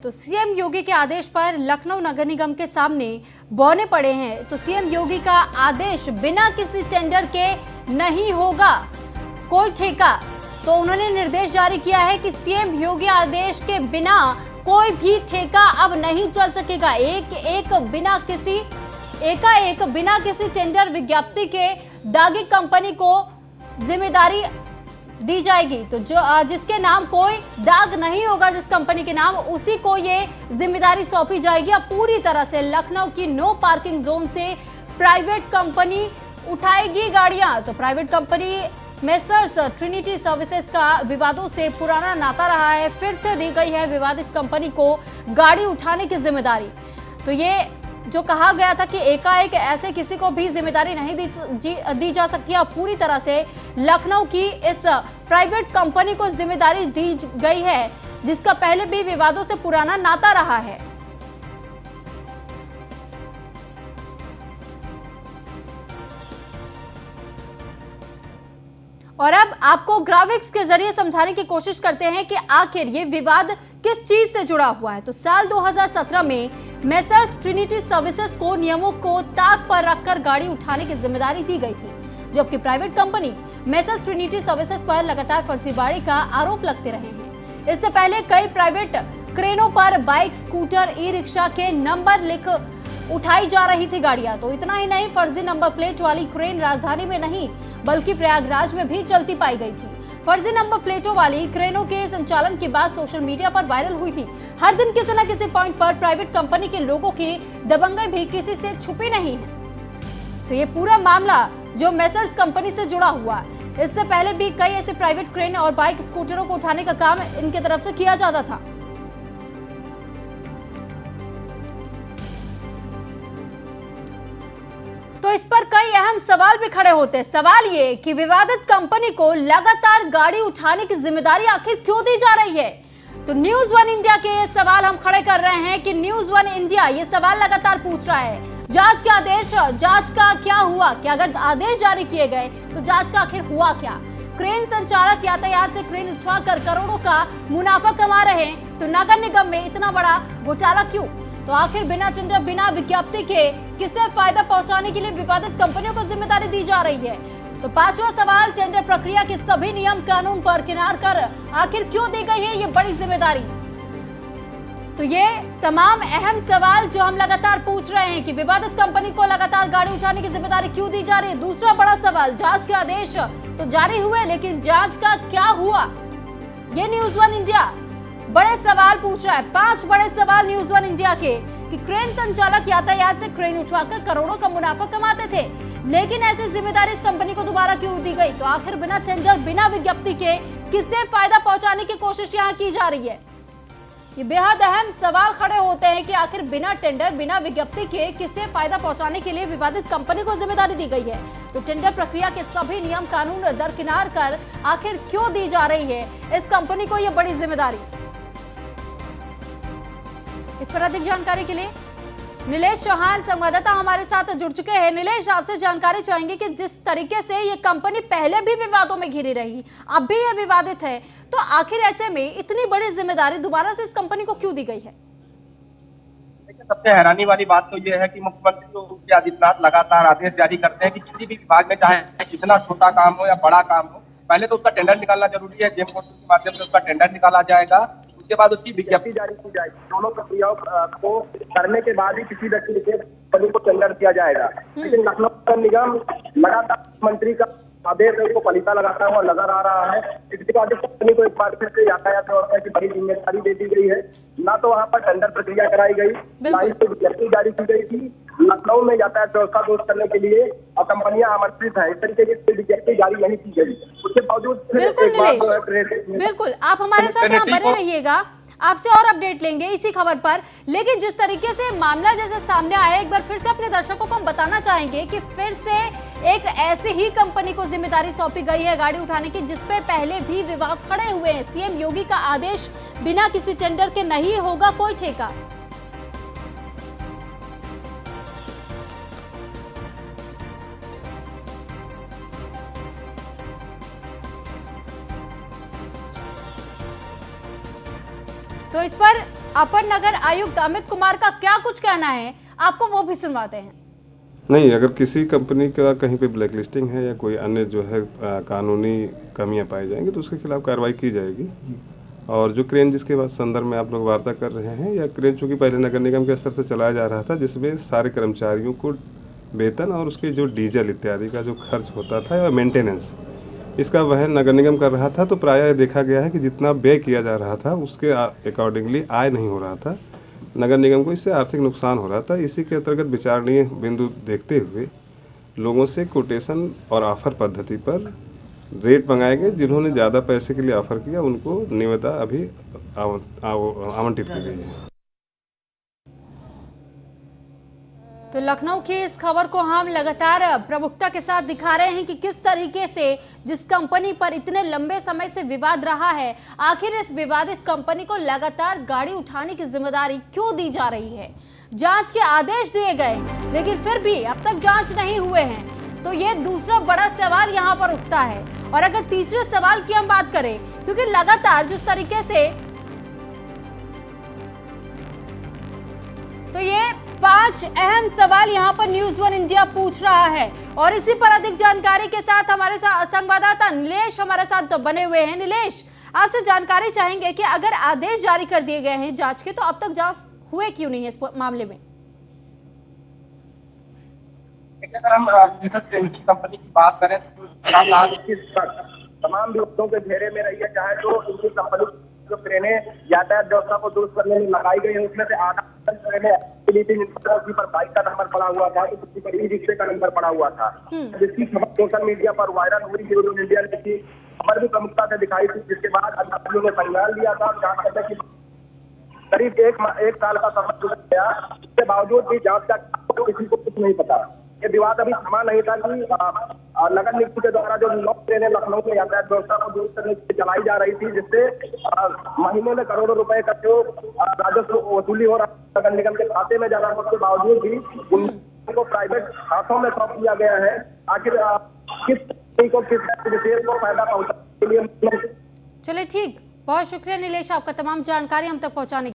तो सीएम योगी के आदेश पर लखनऊ नगर निगम के सामने बौने पड़े हैं। तो सीएम योगी का आदेश बिना किसी टेंडर के नहीं होगा कोई ठेका। तो उन्होंने निर्देश जारी किया है कि सीएम योगी आदेश के बिना कोई भी ठेका अब नहीं चल सकेगा। एकाएक बिना किसी टेंडर विज्ञप्ति के दागी कंपनी को जिम्मेदारी दी जाएगी। तो जिसके नाम कोई दाग नहीं होगा, जिस कंपनी के नाम, उसी को ये जिम्मेदारी सौंपी जाएगी। अब पूरी तरह से लखनऊ की नो पार्किंग जोन से प्राइवेट कंपनी उठाएगी गाड़ियां। तो private company messrs Trinity services का विवादों से पुराना नाता रहा है। फिर से दी गई है विवादित कंपनी को गाड़ी उठाने की जिम्मेदारी। तो ये जो कहा गया था कि एकाएक ऐसे किसी को भी जिम्मेदारी नहीं दी जा सकती है, पूरी तरह से लखनऊ की इस प्राइवेट कंपनी को जिम्मेदारी दी गई है, जिसका पहले भी विवादों से पुराना नाता रहा है। और अब आपको ग्राफिक्स के जरिए समझाने की कोशिश करते हैं कि आखिर ये विवाद किस चीज से जुड़ा हुआ है। तो साल 2017 में मेसर्स ट्रिनिटी सर्विसेज को नियमों को ताक पर रखकर गाड़ी उठाने की जिम्मेदारी दी गई थी, जबकि private company messrs Trinity services पर लगातार फर्जीवाड़े का आरोप लगते रहे हैं। इससे पहले कई प्राइवेट क्रेनों पर बाइक, स्कूटर, ई रिक्शा के नंबर लिख उठाई जा रही थी गाड़ियां। तो इतना ही नहीं, फर्जी नंबर प्लेट वाली क्रेन राजधानी में नहीं बल्कि प्रयागराज में भी चलती पाई गई थी। फर्जी नंबर प्लेटों वाली क्रेनों के संचालन की बात सोशल मीडिया पर वायरल हुई थी। हर दिन किसी न किसी पॉइंट पर प्राइवेट कंपनी के लोगों की दबंगई भी किसी से छुपी नहीं है। तो ये पूरा मामला जो मेसर्स कंपनी से जुड़ा हुआ है, इससे पहले भी कई ऐसे प्राइवेट क्रेन और बाइक, स्कूटरों को उठाने का काम इनके तरफ से किया जाता था। तो इस पर कई अहम सवाल भी खड़े होते हैं। सवाल ये कि विवादित कंपनी को लगातार गाड़ी उठाने की जिम्मेदारी आखिर क्यों दी जा रही है। तो न्यूज वन इंडिया के ये सवाल हम खड़े कर रहे हैं कि न्यूज वन इंडिया ये सवाल लगातार पूछ रहा है, जांच के आदेश, जांच का क्या हुआ? क्या अगर आदेश जारी किए गए तो जांच का आखिर हुआ क्या? क्रेन संचालक यातायात से क्रेन उठवाकर करोड़ों का मुनाफा कमा रहे हैं, तो नगर निगम में इतना बड़ा घोटाला क्यों? तो आखिर बिना टेंडर, बिना विज्ञप्ति के किसे फायदा पहुंचाने के लिए विवादित कंपनियों को जिम्मेदारी दी जा रही है? तो पांचवा सवाल, टेंडर प्रक्रिया के सभी नियम कानून पर किनार कर आखिर क्यों दी गई है ये बड़ी जिम्मेदारी? तो ये तमाम अहम सवाल जो हम लगातार पूछ रहे हैं कि विवादित कंपनी को लगातार गाड़ी उठाने की जिम्मेदारी क्यों दी जा रही है। दूसरा बड़ा सवाल, जांच के आदेश तो जारी हुए, लेकिन जांच का क्या हुआ? ये न्यूज वन इंडिया बड़े सवाल पूछ रहा है। 5 बड़े सवाल न्यूज वन इंडिया के कि क्रेन संचालक यातायात से क्रेन उठवाकर करोड़ों का मुनाफा कमाते थे, लेकिन ऐसी जिम्मेदारी इस कंपनी को दोबारा क्यों दी गई? तो आखिर बिना टेंडर, बिना विज्ञप्ति के किससे फायदा पहुंचाने की कोशिश यहाँ की जा रही है? ये बेहद अहम सवाल खड़े होते हैं कि आखिर बिना टेंडर, बिना विज्ञप्ति के किससे फायदा पहुंचाने के लिए विवादित कंपनी को जिम्मेदारी दी गई है। तो टेंडर प्रक्रिया के सभी नियम कानून दरकिनार कर आखिर क्यों दी जा रही है इस कंपनी को ये बड़ी जिम्मेदारी? इस पर अधिक जानकारी के लिए नीलेश चौहान संवाददाता हमारे साथ जुड़ चुके हैं। नीलेश, आपसे जानकारी चाहेंगे कि जिस तरीके से ये कंपनी पहले भी विवादों में घिरी रही, अब भी ये विवादित है, तो आखिर ऐसे में इतनी बड़ी जिम्मेदारी दोबारा से इस कंपनी को क्यों दी गई है? सबसे हैरानी वाली बात तो ये है कि मुख्यमंत्री योगी आदित्यनाथ लगातार आदेश जारी करते हैं कि किसी भी विभाग में, चाहे कितना छोटा काम हो या बड़ा काम हो, पहले तो उसका टेंडर निकालना जरूरी है। जेम पोर्टल के माध्यम से उसका टेंडर निकाला जाएगा, उसके बाद उसकी विज्ञप्ति जारी की जाएगी। दोनों प्रक्रियाओं को करने के बाद ही किसी व्यक्ति के कंपनी को टेंडर किया जाएगा। लेकिन लखनऊ नगर निगम लगातार मंत्री का आदेश को पलीता लगाता हुआ नजर आ रहा है। इसके बाद कंपनी को एक बार फिर से यातायात व्यवस्था की बड़ी जिम्मेदारी दे दी गई है। ना तो वहाँ पर टेंडर प्रक्रिया कराई गई, ना ही विज्ञप्ति जारी की गई थी। लखनऊ में यातायात व्यवस्था दुरुस्त करने के लिए और कंपनियां आमंत्रित है, इस तरीके की विज्ञप्ति जारी नहीं की गई। उसके बावजूद बिल्कुल आप हमारे साथ यहाँ बने रहिएगा, आपसे और अपडेट लेंगे इसी खबर पर। लेकिन जिस तरीके से मामला जैसे सामने आया, एक बार फिर से अपने दर्शकों को हम बताना चाहेंगे कि फिर से एक ऐसी ही कंपनी को जिम्मेदारी सौंपी गई है गाड़ी उठाने की, जिसपे पहले भी विवाद खड़े हुए हैं। सीएम योगी का आदेश, बिना किसी टेंडर के नहीं होगा कोई ठेका। तो इस पर अपर नगर आयुक्त अमित कुमार का क्या कुछ कहना है, आपको वो भी सुनवाते हैं। नहीं, अगर किसी कंपनी का कहीं पे ब्लैक लिस्टिंग है या कोई अन्य जो है कानूनी कमियां पाई जाएंगी तो उसके खिलाफ कार्रवाई की जाएगी। और जो क्रेन जिसके बाद संदर्भ में आप लोग वार्ता कर रहे हैं, या क्रेन चूँकि पहले नगर निगम के स्तर से चलाया जा रहा था, जिसमें सारे कर्मचारियों को वेतन और उसके जो डीजल इत्यादि का जो खर्च होता था या मेंटेनेंस, इसका वह नगर निगम कर रहा था। तो प्रायः देखा गया है कि जितना व्यय किया जा रहा था उसके अकॉर्डिंगली आय नहीं हो रहा था, नगर निगम को इससे आर्थिक नुकसान हो रहा था। इसी के अंतर्गत विचारणीय बिंदु देखते हुए लोगों से कोटेशन और ऑफर पद्धति पर रेट मंगाए गए। जिन्होंने ज़्यादा पैसे के लिए ऑफर किया उनको निविदा अभी आवंटित की गई है। तो लखनऊ की इस खबर को हम लगातार प्रमुखता के साथ दिखा रहे हैं कि किस तरीके से जिस कंपनी पर इतने लंबे समय से विवाद रहा है, आखिर इस विवादित कंपनी को लगातार गाड़ी उठाने की जिम्मेदारी क्यों दी जा रही है। जांच के आदेश दिए गए लेकिन फिर भी अब तक जांच नहीं हुए हैं। तो ये दूसरा बड़ा सवाल यहाँ पर उठता है। और अगर तीसरे सवाल की हम बात करें, क्योंकि लगातार जिस तरीके से तो ये 5 अहम सवाल यहाँ पर न्यूज़ वन इंडिया पूछ रहा है। और इसी पर अधिक जानकारी के साथ हमारे साथ संवाददाता नीलेश हमारे साथ तो बने हुए हैं। नीलेश, आपसे जानकारी चाहेंगे कि अगर आदेश जारी कर दिए गए हैं जांच के, तो अब तक जांच हुए क्यों नहीं है इस मामले में? अगर हम कंपनी की बात करें तो तमाम विवादों के घेरे में रही है। चाहे जो इनकी कंपनी जो ट्रेनें यातायात व्यवस्था को दुरुस्त करने में लगाई गई है, उसमें से आधा ट्रेनें पर बाइक का नंबर पड़ा हुआ था, किसी पर ई रिक्शे का नंबर पड़ा हुआ था, जिसकी खबर सोशल मीडिया पर वायरल हुई। न्यूज़ इंडिया ने की खबर भी प्रमुखता से दिखाई थी, जिसके बाद अधिकारियों ने संज्ञान लिया था। करीब एक साल का समय गुजर गया, इसके बावजूद भी जांच का किसी को कुछ नहीं पता। ये विवाद अभी थमा नहीं था कि नगर निगम के द्वारा जो 9 ट्रेनें लखनऊ में यातायात व्यवस्था को दुरुस्त करने के लिए चलाई जा रही थी, जिससे महीने में करोड़ों रुपए का जो राजस्व वसूली हो रहा नगर निगम के खाते में जा रहा है, उसके बावजूद भी उनको प्राइवेट हाथों में सौंप दिया गया है। आखिर किस विशेष को फायदा पहुंचाने के लिए। चलिए ठीक, बहुत शुक्रिया नीलेश आपका तमाम जानकारी हम तक पहुंचाने